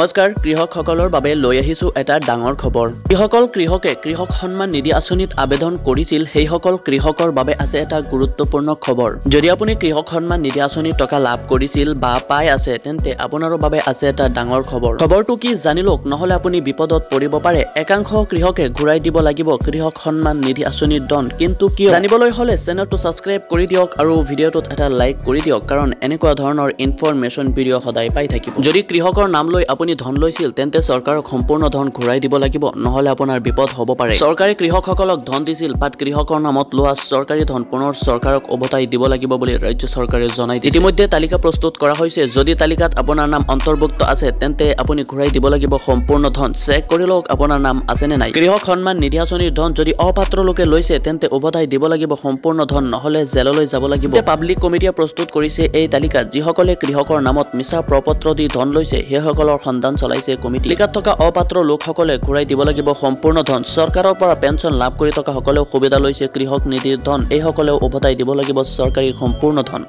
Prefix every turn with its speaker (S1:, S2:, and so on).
S1: নমস্কাৰ কৃষকসকলৰ বাবে লৈ আহিছো এটা ডাঙৰ খবৰ। যিসকল কৃষকে কৃষক সন্মান নিধি আঁচনিত আবেদন কৰিছিল সেই সকল কৃষকৰ বাবে আছে এটা গুৰুত্বপূৰ্ণ খবৰ। যদি আপুনি কৃষক সন্মান নিধি আঁচনিৰ টকা লাভ কৰিছিল বা পাই আছে তেন্তে আপোনাৰ বাবে আছে এটা ডাঙৰ খবৰ। খবৰটো কি জানি লওক, নহলে আপুনি বিপদত পৰিব পাৰে। একাংশ কৃষকে ঘূৰাই দিব লাগিব কৃষক সন্মান নিধি আঁচনিৰ ধন, কিন্তু কিয়? জানিবলৈ হলে চেনেলটো সাবস্ক্ৰাইব কৰি দিয়ক আৰু ভিডিঅ'টোত এটা লাইক কৰি দিয়ক, কাৰণ এনেকুৱা ধৰণৰ ইনফৰমেশ্যন ভিডিঅ' সদায় পাই থাকিব। যদি কৃষকৰ নাম লৈ আপুনি ধন লৈছিল তেন্তে চৰকাৰক সম্পূৰ্ণ ধন ঘূৰাই দিব লাগিব, নহলে আপোনাৰ বিপদ হ'ব পাৰে। চৰকাৰে কৃষকসকলক ধন দিছিল, বাট কৃষকৰ নামত লোৱা চৰকাৰী ধন পুনৰ চৰকাৰক উভতাই দিব লাগিব বুলি ৰাজ্য চৰকাৰে জনাই দিছে। ইতিমধ্যে তালিকা প্ৰস্তুত কৰা হৈছে। যদি তালিকাত আপোনাৰ নাম অন্তৰ্ভুক্ত আছে তেন্তে আপুনি ঘূৰাই দিব লাগিব সম্পূৰ্ণ ধন। চেক কৰি লওক আপোনাৰ নাম আছে নে নাই। কৃষক সন্মান নিধি আঁচনিৰ ধন যদি অপাত্ৰ লোকে লৈছে তেন্তে উভতাই দিব লাগিব সম্পূৰ্ণ ধন, নহলে জেললৈ যাব লাগিব। পাব্লিক কমিটিয়ে প্ৰস্তুত কৰিছে এই তালিকাত। যিসকলে কৃষকৰ নামত মিছা প্ৰপত্ৰ দি ধন লৈছে সেইসকলৰ সন্ধান চলাইছে কমিটি। তালিকাত থকা অপাত্ৰ লোকসকলে ঘূৰাই দিব লাগিব সম্পূৰ্ণ ধন। চৰকাৰৰ পৰা পেঞ্চন লাভ কৰি থকা সকলেও সুবিধা লৈছে কৃষক নিধিৰ ধন, এইসকলেও উভতাই দিব লাগিব চৰকাৰী সম্পূৰ্ণ ধন।